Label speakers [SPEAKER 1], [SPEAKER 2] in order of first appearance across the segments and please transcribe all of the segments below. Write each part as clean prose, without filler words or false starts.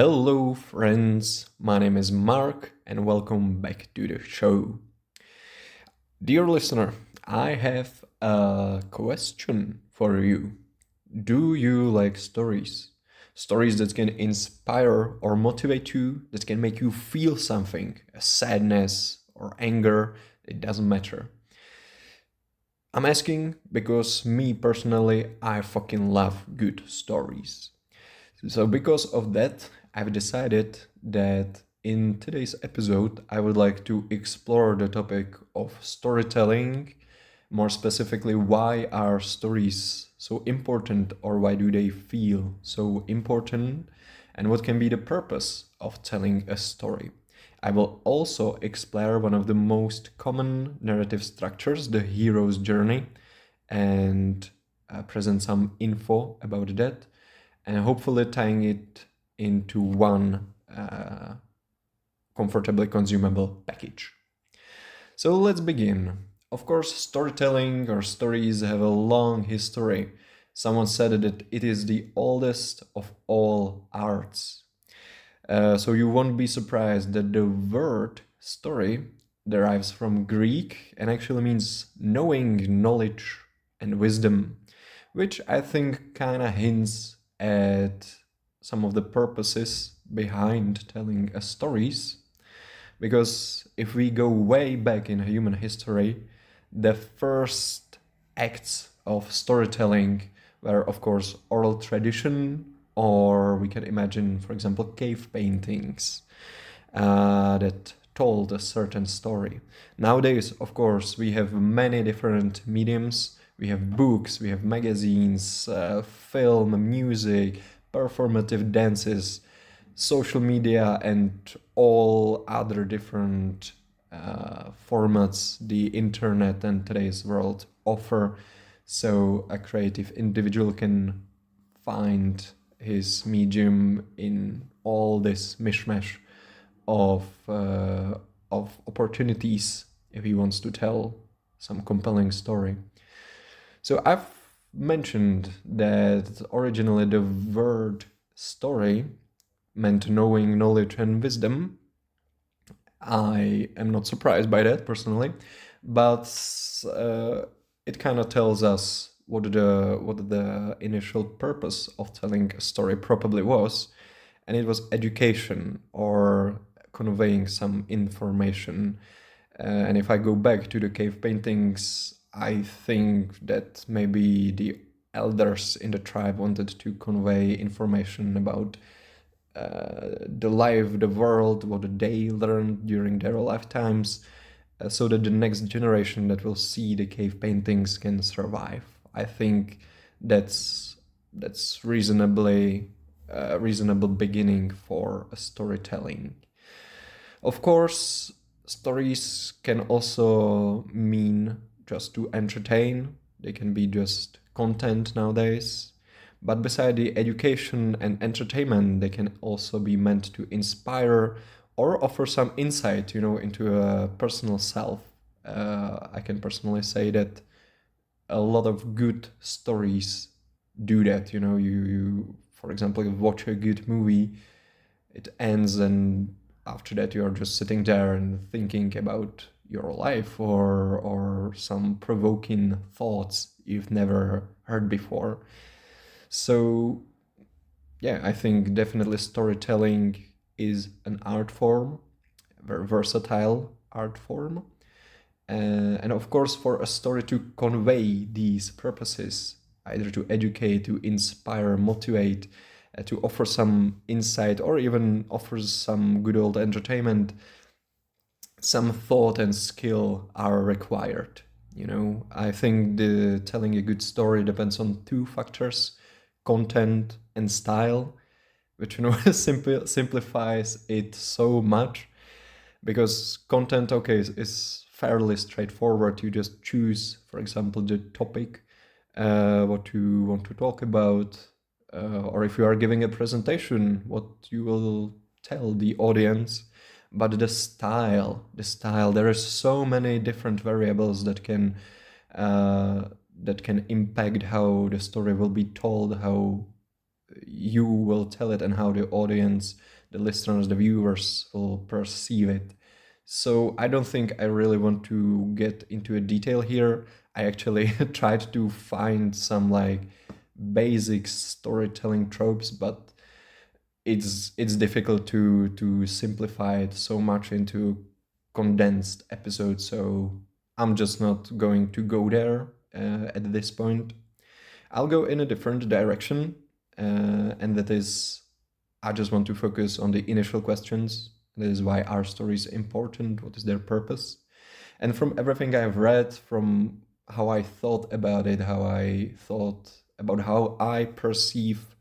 [SPEAKER 1] Hello, friends. My name is Mark, and welcome back to the show. Dear listener, I have a question for you. Do you like stories? Stories that can inspire or motivate you, that can make you feel something, a sadness or anger, it doesn't matter. I'm asking because me personally, I fucking love good stories. So, because of that, I've decided that in today's episode, I would like to explore the topic of storytelling. More specifically, why are stories so important, or why do they feel so important, and what can be the purpose of telling a story. I will also explore one of the most common narrative structures, the hero's journey, and present some info about that and hopefully tying it into one comfortably consumable package. So let's begin. Of course, storytelling or stories have a long history. Someone said that it is the oldest of all arts. So you won't be surprised that the word story derives from Greek and actually means knowing, knowledge, and wisdom, which I think kind of hints at some of the purposes behind telling stories. Because if we go way back in human history, the first acts of storytelling were, of course, oral tradition, or we can imagine, for example, cave paintings that told a certain story. Nowadays, of course, we have many different mediums. We have books, we have magazines, film, music, performative dances, social media, and all other different formats the internet and today's world offer. So a creative individual can find his medium in all this mishmash of opportunities if he wants to tell some compelling story. So I've mentioned that originally the word story meant knowing, knowledge, and wisdom. I am not surprised by that personally, but it kind of tells us what the initial purpose of telling a story probably was, and it was education or conveying some information. And if I go back to the cave paintings, I think that maybe the elders in the tribe wanted to convey information about the life, the world, what they learned during their lifetimes, so that the next generation that will see the cave paintings can survive. I think that's reasonably reasonable beginning for a storytelling. Of course, stories can also mean just to entertain. They can be just content nowadays. But beside the education and entertainment, they can also be meant to inspire or offer some insight, into a personal self. I can personally say that a lot of good stories do that. You for example, you watch a good movie, it ends, and after that you are just sitting there and thinking about your life or some provoking thoughts you've never heard before. So yeah, I think definitely storytelling is an art form, a very versatile art form. And of course, for a story to convey these purposes, either to educate, to inspire, motivate, to offer some insight, or even offers some good old entertainment, some thought and skill are required. I think the telling a good story depends on two factors: content and style, which simplifies it so much, because content, okay, is fairly straightforward. You just choose, for example, the topic, what you want to talk about, or if you are giving a presentation, what you will tell the audience. But the style, there are so many different variables that can impact how the story will be told, how you will tell it and how the audience, the listeners, the viewers will perceive it. So I don't think I really want to get into a detail here. I actually tried to find some like basic storytelling tropes, but it's difficult to simplify it so much into condensed episodes. So I'm just not going to go there at this point. I'll go in a different direction, and that is, I just want to focus on the initial questions. That is why our story is important. What is their purpose? And from everything I've read, from how I thought about it, how I thought about how I perceive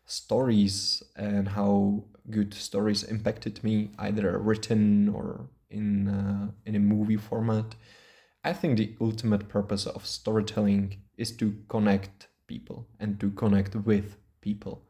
[SPEAKER 1] stories and how good stories impacted me, either written or in a movie format, I think the ultimate purpose of storytelling is to connect people and to connect with people.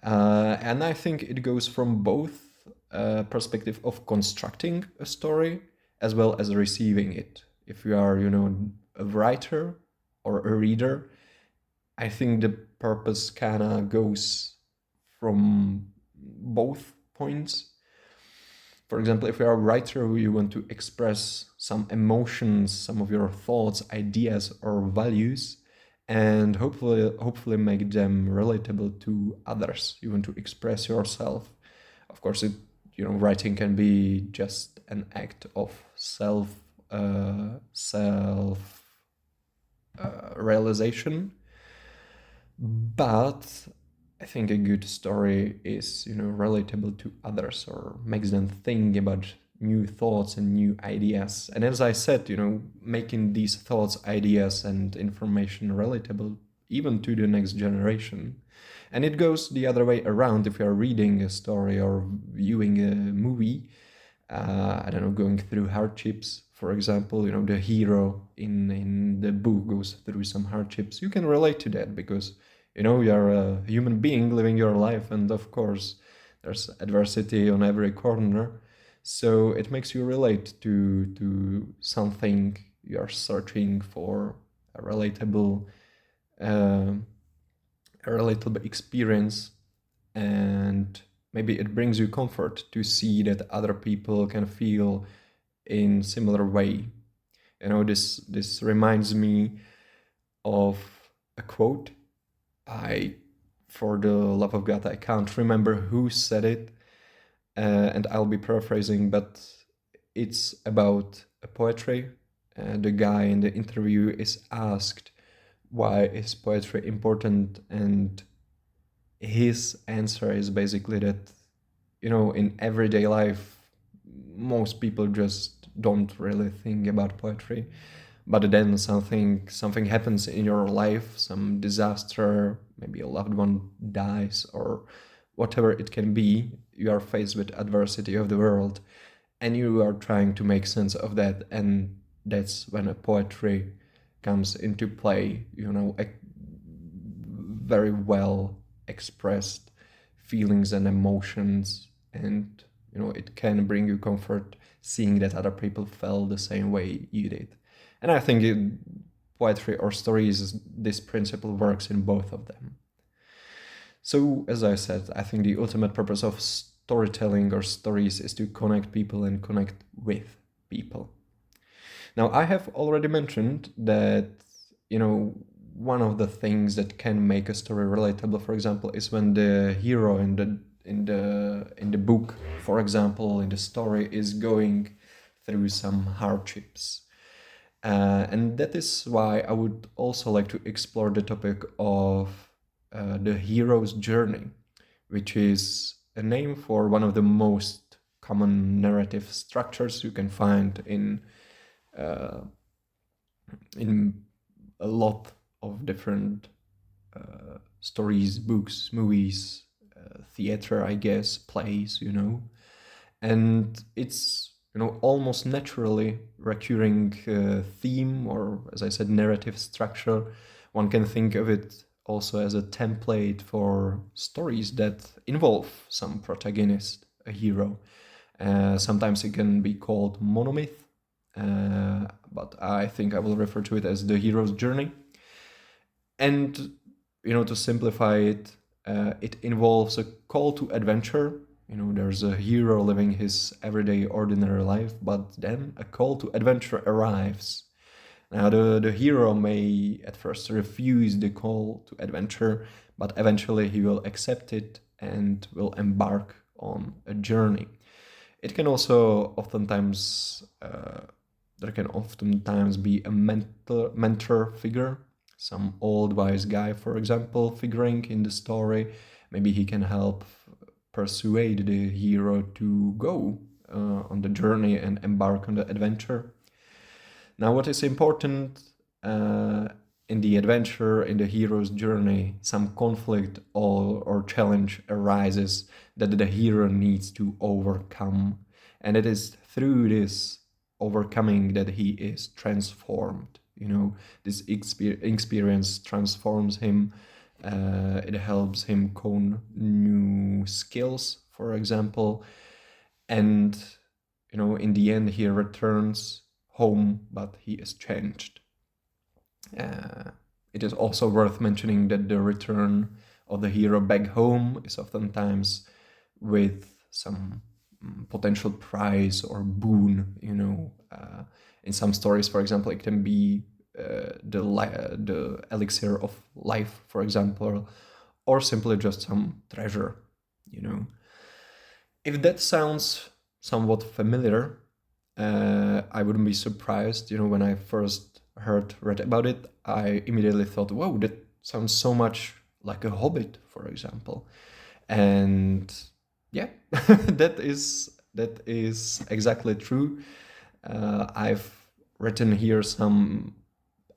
[SPEAKER 1] And I think it goes from both perspective of constructing a story as well as receiving it. If you are, a writer or a reader, I think the purpose kind of goes from both points. For example, if you're a writer who you want to express some emotions, some of your thoughts, ideas, or values, and hopefully make them relatable to others. You want to express yourself. Of course, writing can be just an act of self realization, but I think a good story is, relatable to others or makes them think about new thoughts and new ideas. And as I said, making these thoughts, ideas, and information relatable even to the next generation. And it goes the other way around if you're reading a story or viewing a movie. I don't know, going through hardships, for example, the hero in the book goes through some hardships. You can relate to that because you're a human being living your life, and of course there's adversity on every corner, so it makes you relate to something you're searching for, a relatable uh, a relatable experience, and maybe it brings you comfort to see that other people can feel in similar way. This reminds me of a quote. I, for the love of God, I can't remember who said it, and I'll be paraphrasing, but it's about a poetry. The guy in the interview is asked, why is poetry important? And his answer is basically that, in everyday life, most people just don't really think about poetry. But then something happens in your life, some disaster, maybe a loved one dies, or whatever it can be. You are faced with adversity of the world, and you are trying to make sense of that, and that's when a poetry comes into play. Very well expressed feelings and emotions, and it can bring you comfort seeing that other people felt the same way you did. And I think poetry or stories, this principle works in both of them. So, as I said, I think the ultimate purpose of storytelling or stories is to connect people and connect with people. Now, I have already mentioned that, one of the things that can make a story relatable, for example, is when the hero in the book, for example, in the story, is going through some hardships. And that is why I would also like to explore the topic of the hero's journey, which is a name for one of the most common narrative structures you can find in a lot of different stories, books, movies, theater, I guess, plays, and it's almost naturally recurring theme, or as I said, narrative structure. One can think of it also as a template for stories that involve some protagonist, a hero. Sometimes it can be called monomyth, but I think I will refer to it as the hero's journey. And to simplify it, It involves a call to adventure. There's a hero living his everyday ordinary life, but then a call to adventure arrives. Now, the hero may at first refuse the call to adventure, but eventually he will accept it and will embark on a journey. It can also oftentimes, there can oftentimes be a mentor figure, some old wise guy, for example, figuring in the story. Maybe he can help persuade the hero to go on the journey and embark on the adventure. Now, what is important in the adventure, in the hero's journey, some conflict or challenge arises that the hero needs to overcome. And it is through this overcoming that he is transformed. This experience transforms him. It helps him hone new skills, for example. And, in the end, he returns home, but he is changed. It is also worth mentioning that the return of the hero back home is oftentimes with some potential prize or boon. In some stories, for example, it can be the elixir of life, for example, or simply just some treasure. If that sounds somewhat familiar, I wouldn't be surprised. When I first read about it, I immediately thought, "Whoa, that sounds so much like a Hobbit," for example. And yeah, that is exactly true. I've written here some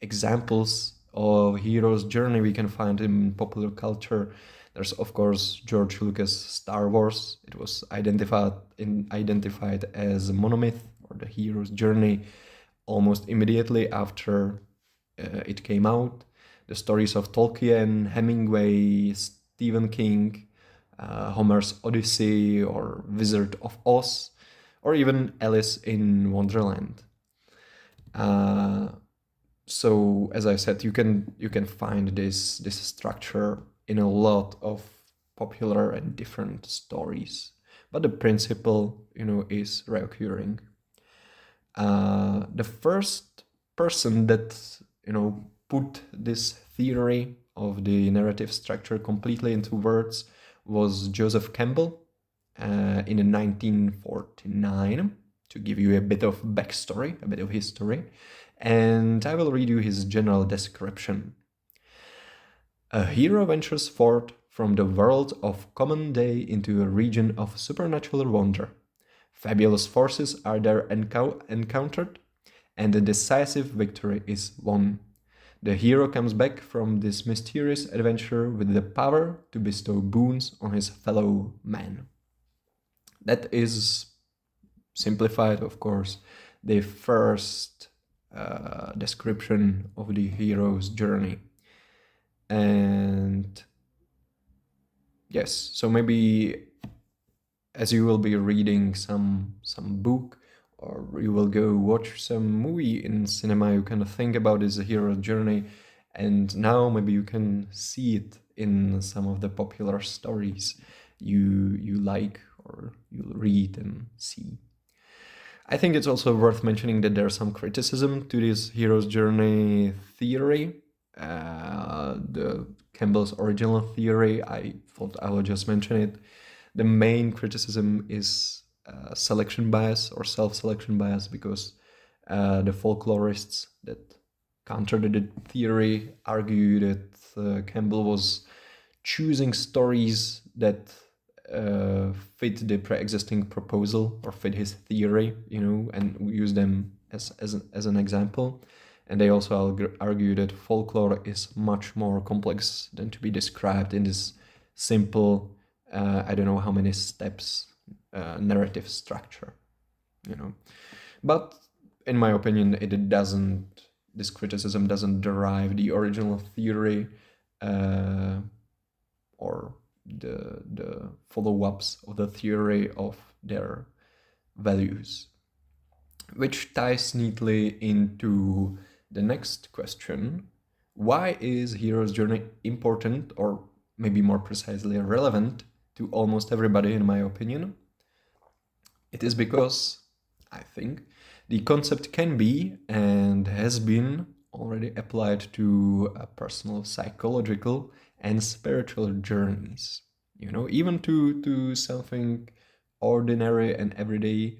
[SPEAKER 1] examples of hero's journey we can find in popular culture. There's, of course, George Lucas' Star Wars. It was identified as a monomyth, or the hero's journey, almost immediately after it came out. The stories of Tolkien, Hemingway, Stephen King, Homer's Odyssey, or Wizard of Oz, or even Alice in Wonderland. So, as I said, you can find this structure in a lot of popular and different stories, but the principle, is recurring. The first person that put this theory of the narrative structure completely into words was Joseph Campbell in 1949. To give you a bit of backstory, a bit of history, and I will read you his general description. A hero ventures forth from the world of common day into a region of supernatural wonder. Fabulous forces are there encountered, and a decisive victory is won. The hero comes back from this mysterious adventure with the power to bestow boons on his fellow men. That is, simplified, of course, the first description of the hero's journey. And yes, so maybe as you will be reading some book, or you will go watch some movie in cinema, you can think about this hero's journey, and now maybe you can see it in some of the popular stories you like or you read and see. I think it's also worth mentioning that there's some criticism to this hero's journey theory. The Campbell's original theory, I thought I will just mention it. The main criticism is selection bias or self-selection bias, because the folklorists that countered the theory argue that Campbell was choosing stories that fit the pre-existing proposal or fit his theory, and use them as an example. And they also argue that folklore is much more complex than to be described in this simple, I don't know how many steps, narrative structure, But in my opinion, this criticism doesn't derive the original theory or the follow-ups of the theory of their values. Which ties neatly into the next question. Why is hero's journey important, or maybe more precisely relevant to almost everybody, in my opinion, it is because I think the concept can be and has been already applied to personal psychological and spiritual journeys. Even to something ordinary and everyday,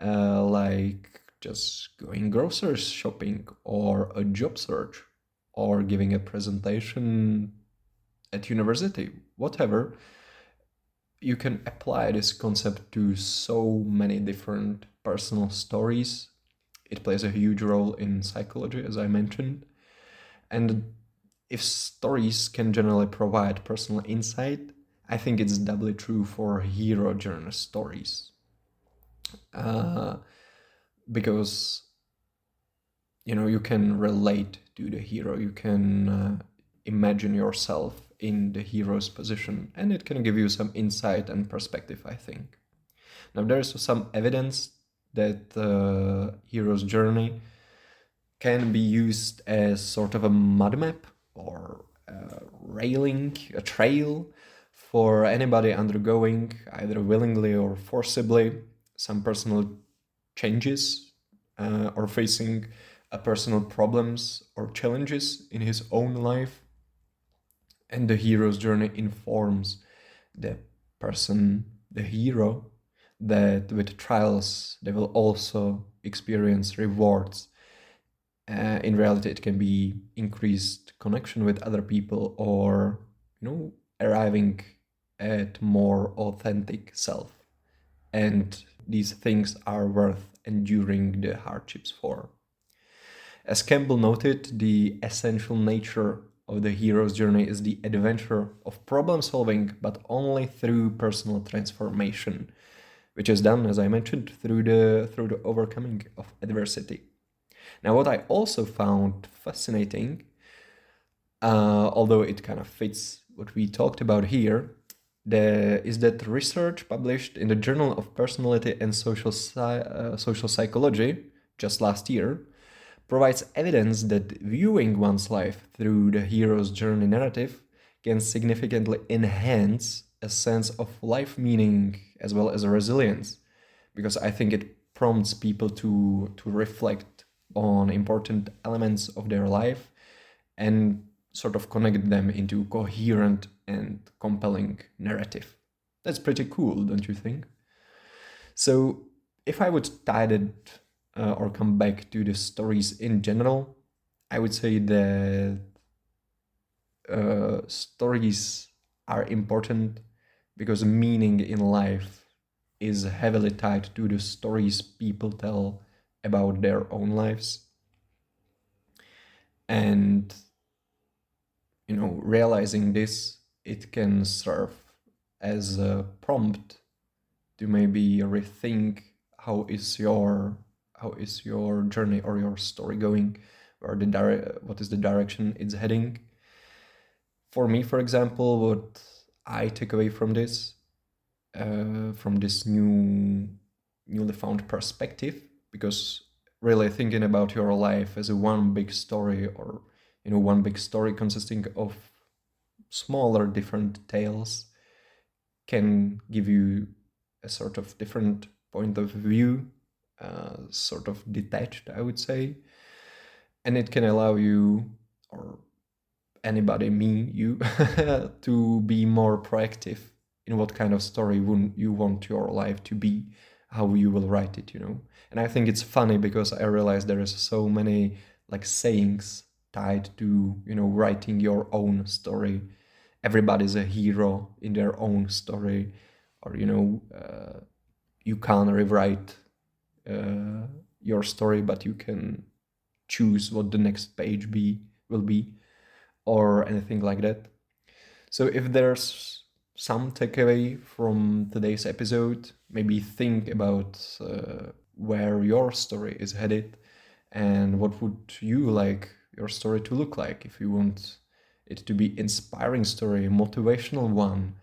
[SPEAKER 1] like just going groceries shopping or a job search or giving a presentation at university, whatever. You can apply this concept to so many different personal stories. It plays a huge role in psychology, as I mentioned. And if stories can generally provide personal insight, I think it's doubly true for hero journey stories. Because you can relate to the hero, you can imagine yourself in the hero's position, and it can give you some insight and perspective, I think. Now, there is some evidence that the hero's journey can be used as sort of a mud map or a trail for anybody undergoing, either willingly or forcibly, some personal changes or facing personal problems or challenges in his own life. And the hero's journey informs the person, the hero, that with trials they will also experience rewards. In reality, it can be increased connection with other people, or arriving at more authentic self. And these things are worth enduring the hardships for. As Campbell noted, the essential nature of the hero's journey is the adventure of problem solving, but only through personal transformation, which is done, as I mentioned, through the overcoming of adversity. Now, what I also found fascinating, although it kind of fits what we talked about here, is that research published in the Journal of Personality and Social Psychology just last year provides evidence that viewing one's life through the hero's journey narrative can significantly enhance a sense of life meaning as well as resilience, because I think it prompts people to reflect on important elements of their life and sort of connect them into coherent and compelling narrative. That's pretty cool, don't you think? So if I would tie it or come back to the stories in general, I would say that stories are important because meaning in life is heavily tied to the stories people tell about their own lives. And realizing this, it can serve as a prompt to maybe rethink how is your journey or your story going, or what is the direction it's heading. For me, for example, what I take away from this newly found perspective, because really thinking about your life as a one big story, or one big story consisting of smaller different tales, can give you a sort of different point of view, sort of detached, I would say. And it can allow you, or anybody, you, to be more proactive in what kind of story you want your life to be, how you will write it, And I think it's funny because I realize there is so many like sayings tied to, writing your own story. Everybody's a hero in their own story, or, you can't rewrite your story, but you can choose what the next page will be, or anything like that. So if there's some takeaway from today's episode, maybe think about where your story is headed, and what would you like your story to look like. If you want it to be inspiring story, a motivational one,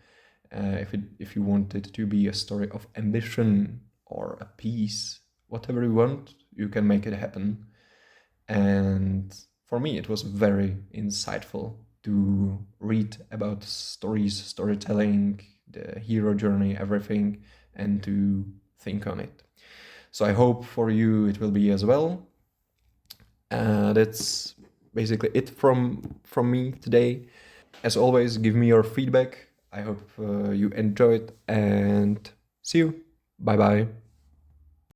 [SPEAKER 1] if you want it to be a story of ambition or a peace, whatever you want, you can make it happen. And for me, it was very insightful to read about stories, storytelling, the hero journey, everything, and to think on it. So I hope for you it will be as well. That's basically it from me today. As always, give me your feedback. I hope you enjoyed, and see you. Bye bye.